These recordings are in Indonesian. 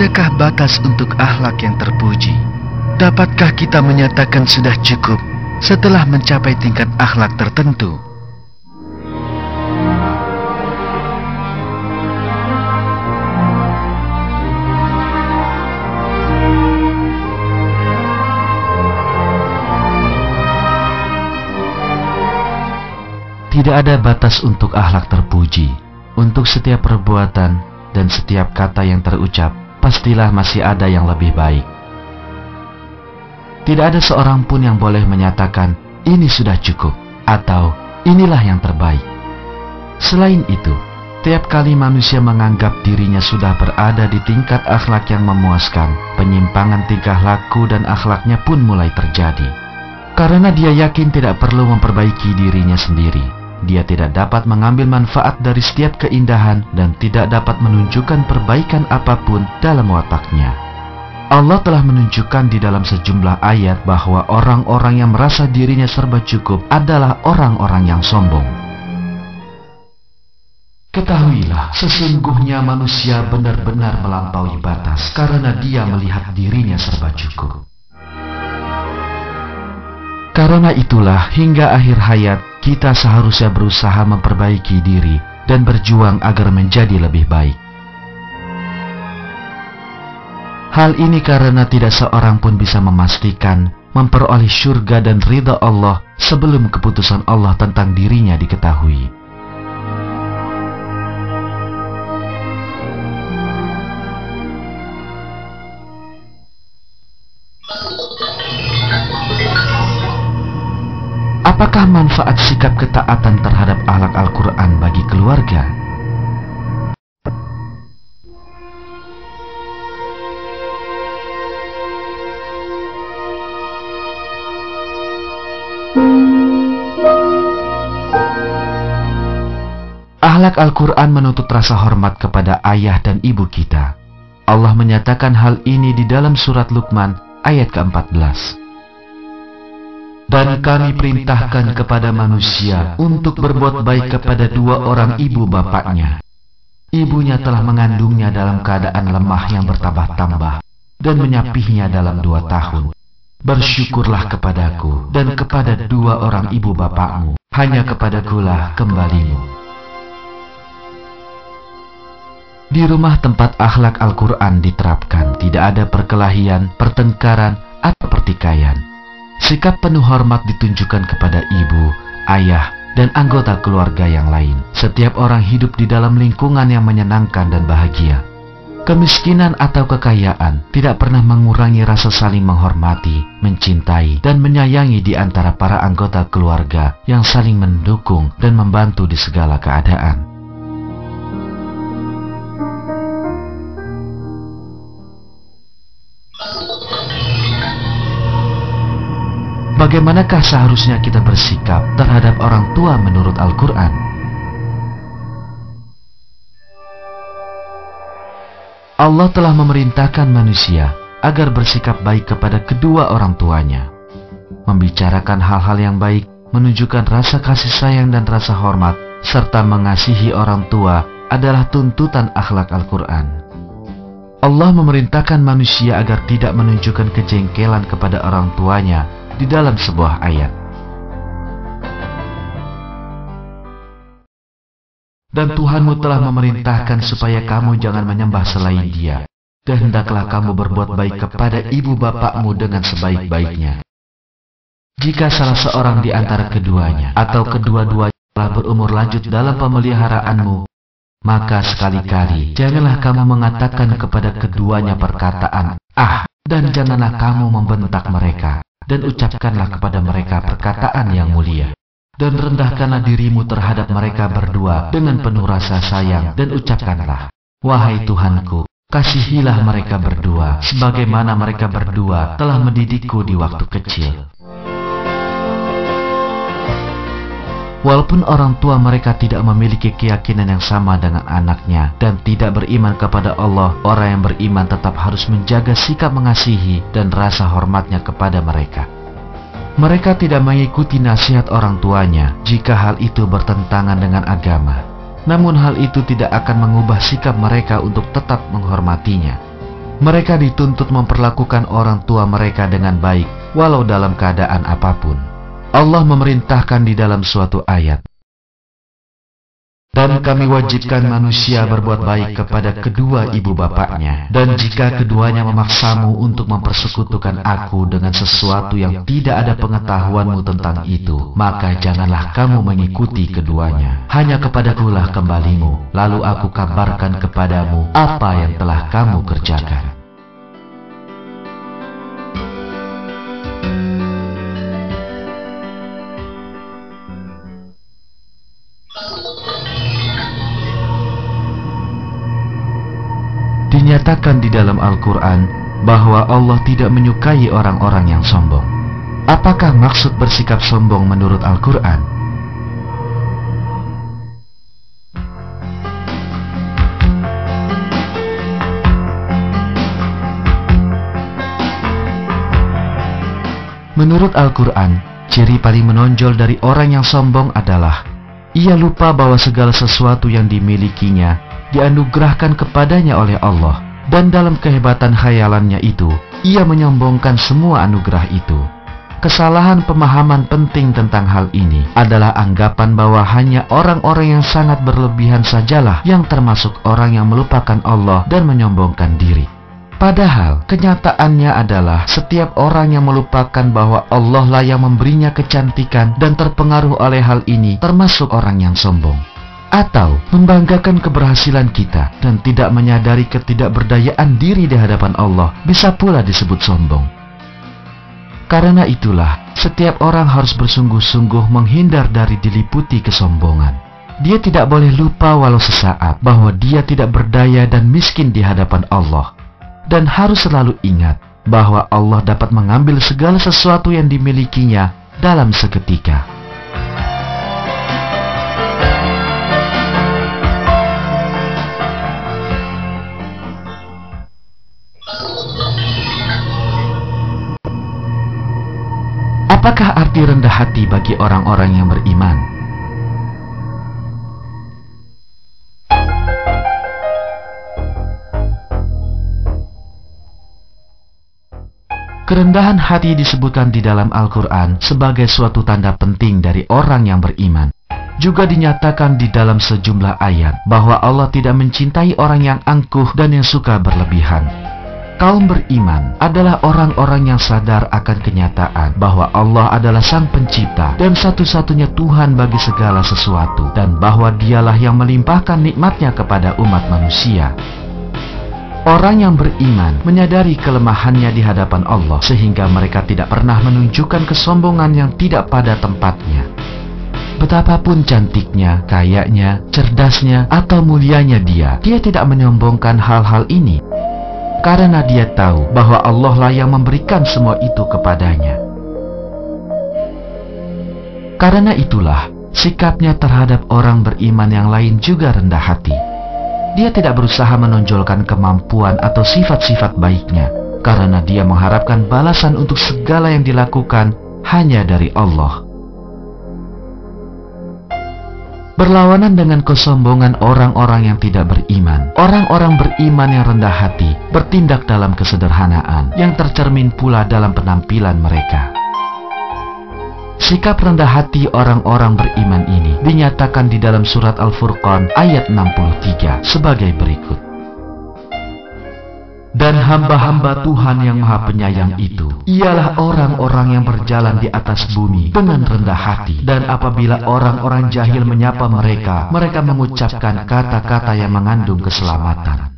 adakah batas untuk akhlak yang terpuji? Dapatkah kita menyatakan sudah cukup setelah mencapai tingkat akhlak tertentu? Tidak ada batas untuk akhlak terpuji. Untuk setiap perbuatan dan setiap kata yang terucap, pastilah masih ada yang lebih baik. Tidak ada seorang pun yang boleh menyatakan, ini sudah cukup, atau inilah yang terbaik. Selain itu, tiap kali manusia menganggap dirinya sudah berada di tingkat akhlak yang memuaskan, penyimpangan tingkah laku dan akhlaknya pun mulai terjadi. Karena dia yakin tidak perlu memperbaiki dirinya sendiri. Dia tidak dapat mengambil manfaat dari setiap keindahan dan tidak dapat menunjukkan perbaikan apapun dalam wataknya. Allah telah menunjukkan di dalam sejumlah ayat bahwa orang-orang yang merasa dirinya serba cukup adalah orang-orang yang sombong. Ketahuilah, sesungguhnya manusia benar-benar melampaui batas karena dia melihat dirinya serba cukup. Karena itulah hingga akhir hayat kita seharusnya berusaha memperbaiki diri dan berjuang agar menjadi lebih baik. Hal ini karena tidak seorang pun bisa memastikan memperoleh syurga dan ridha Allah sebelum keputusan Allah tentang dirinya diketahui. Apakah manfaat sikap ketaatan terhadap akhlak Al-Quran bagi keluarga? Akhlak Al-Quran menuntut rasa hormat kepada ayah dan ibu kita. Allah menyatakan hal ini di dalam surat Luqman ayat ke-14. Dan kami perintahkan kepada manusia untuk berbuat baik kepada dua orang ibu bapaknya. Ibunya telah mengandungnya dalam keadaan lemah yang bertambah-tambah dan menyapihnya dalam 2 tahun. Bersyukurlah kepadaku dan kepada dua orang ibu bapakmu, hanya kepadakulah kembalimu. Di rumah tempat akhlak Al-Quran diterapkan, tidak ada perkelahian, pertengkaran, atau pertikaian. Sikap penuh hormat ditunjukkan kepada ibu, ayah, dan anggota keluarga yang lain. Setiap orang hidup di dalam lingkungan yang menyenangkan dan bahagia. Kemiskinan atau kekayaan tidak pernah mengurangi rasa saling menghormati, mencintai, dan menyayangi di antara para anggota keluarga yang saling mendukung dan membantu di segala keadaan. Bagaimanakah seharusnya kita bersikap terhadap orang tua menurut Al-Quran? Allah telah memerintahkan manusia agar bersikap baik kepada kedua orang tuanya. Membicarakan hal-hal yang baik, menunjukkan rasa kasih sayang dan rasa hormat, serta mengasihi orang tua adalah tuntutan akhlak Al-Quran. Allah memerintahkan manusia agar tidak menunjukkan kejengkelan kepada orang tuanya di dalam sebuah ayat. Dan Tuhanmu telah memerintahkan supaya kamu jangan menyembah selain Dia, dan hendaklah kamu berbuat baik kepada ibu bapakmu dengan sebaik-baiknya. Jika salah seorang di antara keduanya atau kedua-duanya telah berumur lanjut dalam pemeliharaanmu, maka sekali-kali janganlah kamu mengatakan kepada keduanya perkataan "ah", dan janganlah kamu membentak mereka. Dan ucapkanlah kepada mereka perkataan yang mulia. Dan rendahkanlah dirimu terhadap mereka berdua dengan penuh rasa sayang. Dan ucapkanlah, wahai Tuhanku, kasihilah mereka berdua, sebagaimana mereka berdua telah mendidikku di waktu kecil. Walaupun orang tua mereka tidak memiliki keyakinan yang sama dengan anaknya dan tidak beriman kepada Allah, orang yang beriman tetap harus menjaga sikap mengasihi dan rasa hormatnya kepada mereka. Mereka tidak mengikuti nasihat orang tuanya jika hal itu bertentangan dengan agama. Namun hal itu tidak akan mengubah sikap mereka untuk tetap menghormatinya. Mereka dituntut memperlakukan orang tua mereka dengan baik, walau dalam keadaan apapun. Allah memerintahkan di dalam suatu ayat, "Dan kami wajibkan manusia berbuat baik kepada kedua ibu bapaknya, dan jika keduanya memaksamu untuk mempersekutukan aku dengan sesuatu yang tidak ada pengetahuanmu tentang itu, maka janganlah kamu mengikuti keduanya. Hanya kepadakulah kembalimu, lalu aku kabarkan kepadamu apa yang telah kamu kerjakan." Dinyatakan di dalam Al-Quran bahwa Allah tidak menyukai orang-orang yang sombong. Apakah maksud bersikap sombong menurut Al-Quran? Menurut Al-Quran, ciri paling menonjol dari orang yang sombong adalah ia lupa bahwa segala sesuatu yang dimilikinya dianugerahkan kepadanya oleh Allah, dan dalam kehebatan khayalannya itu, ia menyombongkan semua anugerah itu. Kesalahan pemahaman penting tentang hal ini adalah anggapan bahwa hanya orang-orang yang sangat berlebihan sajalah yang termasuk orang yang melupakan Allah dan menyombongkan diri. Padahal kenyataannya adalah setiap orang yang melupakan bahwa Allah lah yang memberinya kecantikan dan terpengaruh oleh hal ini termasuk orang yang sombong. Atau membanggakan keberhasilan kita dan tidak menyadari ketidakberdayaan diri di hadapan Allah bisa pula disebut sombong. Karena itulah, setiap orang harus bersungguh-sungguh menghindar dari diliputi kesombongan. Dia tidak boleh lupa walau sesaat bahwa dia tidak berdaya dan miskin di hadapan Allah. Dan harus selalu ingat bahwa Allah dapat mengambil segala sesuatu yang dimilikinya dalam seketika. Apakah arti rendah hati bagi orang-orang yang beriman? Kerendahan hati disebutkan di dalam Al-Quran sebagai suatu tanda penting dari orang yang beriman. Juga dinyatakan di dalam sejumlah ayat bahwa Allah tidak mencintai orang yang angkuh dan yang suka berlebihan. Kaum beriman adalah orang-orang yang sadar akan kenyataan bahwa Allah adalah Sang Pencipta dan satu-satunya Tuhan bagi segala sesuatu, dan bahwa Dialah yang melimpahkan nikmatnya kepada umat manusia. Orang yang beriman menyadari kelemahannya di hadapan Allah sehingga mereka tidak pernah menunjukkan kesombongan yang tidak pada tempatnya. Betapapun cantiknya, kayanya, cerdasnya, atau mulianya dia tidak menyombongkan hal-hal ini. Karena dia tahu bahwa Allah lah yang memberikan semua itu kepadanya. Karena itulah, sikapnya terhadap orang beriman yang lain juga rendah hati. Dia tidak berusaha menonjolkan kemampuan atau sifat-sifat baiknya, karena dia mengharapkan balasan untuk segala yang dilakukan hanya dari Allah. Berlawanan dengan kesombongan orang-orang yang tidak beriman, orang-orang beriman yang rendah hati bertindak dalam kesederhanaan yang tercermin pula dalam penampilan mereka. Sikap rendah hati orang-orang beriman ini dinyatakan di dalam surat Al-Furqan ayat 63 sebagai berikut. Dan hamba-hamba Tuhan yang Maha Penyayang itu ialah orang-orang yang berjalan di atas bumi dengan rendah hati, dan apabila orang-orang jahil menyapa mereka, mereka mengucapkan kata-kata yang mengandung keselamatan.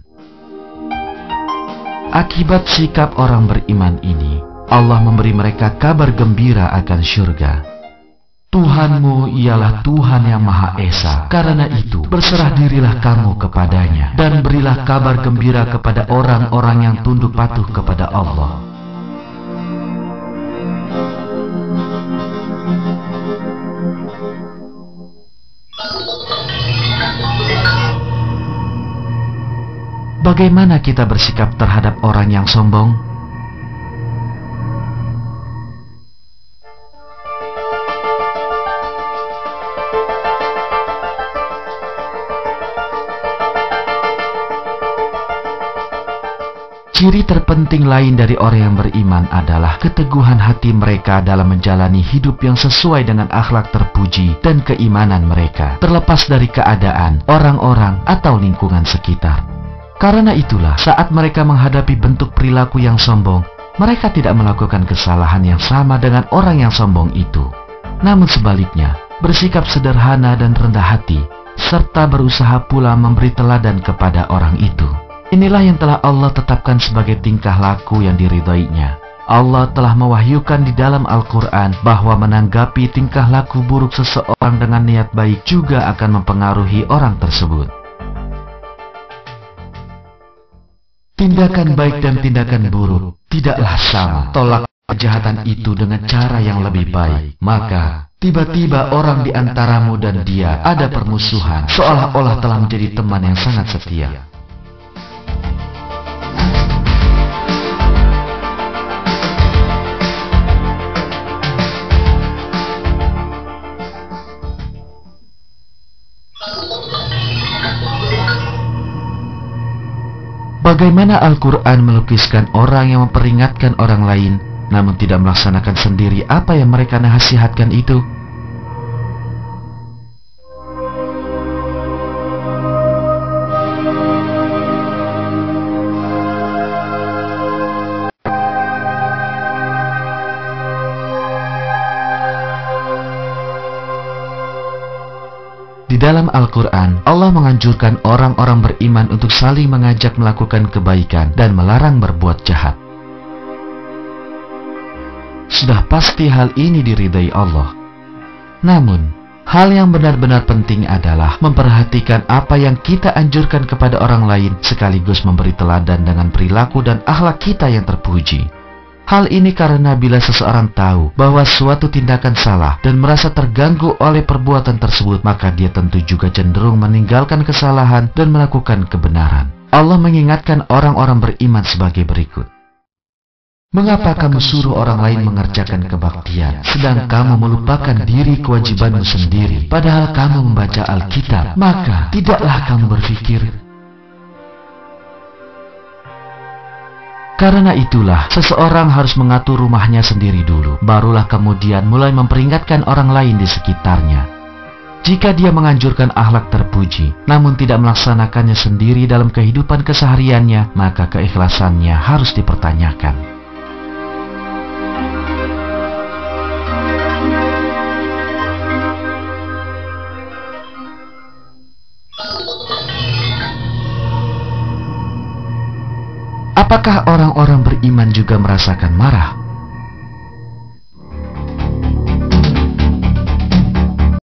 Akibat sikap orang beriman ini, Allah memberi mereka kabar gembira akan syurga. Tuhanmu ialah Tuhan yang Maha Esa. Karena itu, berserah dirilah kamu kepadanya, dan berilah kabar gembira kepada orang-orang yang tunduk patuh kepada Allah. Bagaimana kita bersikap terhadap orang yang sombong? Ciri terpenting lain dari orang yang beriman adalah keteguhan hati mereka dalam menjalani hidup yang sesuai dengan akhlak terpuji dan keimanan mereka, terlepas dari keadaan, orang-orang, atau lingkungan sekitar. Karena itulah, saat mereka menghadapi bentuk perilaku yang sombong, mereka tidak melakukan kesalahan yang sama dengan orang yang sombong itu. Namun sebaliknya, bersikap sederhana dan rendah hati, serta berusaha pula memberi teladan kepada orang itu. Inilah yang telah Allah tetapkan sebagai tingkah laku yang diridhoinya. Allah telah mewahyukan di dalam Al-Quran bahwa menanggapi tingkah laku buruk seseorang dengan niat baik juga akan mempengaruhi orang tersebut. Tindakan baik dan tindakan buruk tidaklah sama. Tolak kejahatan itu dengan cara yang lebih baik. Maka tiba-tiba orang di antaramu dan dia ada permusuhan, seolah-olah telah menjadi teman yang sangat setia. Bagaimana Al-Quran melukiskan orang yang memperingatkan orang lain, namun tidak melaksanakan sendiri apa yang mereka nasihatkan itu? Di dalam Al-Quran, Allah menganjurkan orang-orang beriman untuk saling mengajak melakukan kebaikan dan melarang berbuat jahat. Sudah pasti hal ini diridai Allah. Namun, hal yang benar-benar penting adalah memperhatikan apa yang kita anjurkan kepada orang lain sekaligus memberi teladan dengan perilaku dan akhlak kita yang terpuji. Hal ini karena bila seseorang tahu bahwa suatu tindakan salah dan merasa terganggu oleh perbuatan tersebut, maka dia tentu juga cenderung meninggalkan kesalahan dan melakukan kebenaran. Allah mengingatkan orang-orang beriman sebagai berikut. Mengapa kamu suruh orang lain mengerjakan kebaktian, sedang kamu melupakan diri kewajibanmu sendiri, padahal kamu membaca Alkitab? Maka tidaklah kamu berpikir, karena itulah, seseorang harus mengatur rumahnya sendiri dulu, barulah kemudian mulai memperingatkan orang lain di sekitarnya. Jika dia menganjurkan akhlak terpuji, namun tidak melaksanakannya sendiri dalam kehidupan kesehariannya, maka keikhlasannya harus dipertanyakan. Apakah orang-orang beriman juga merasakan marah?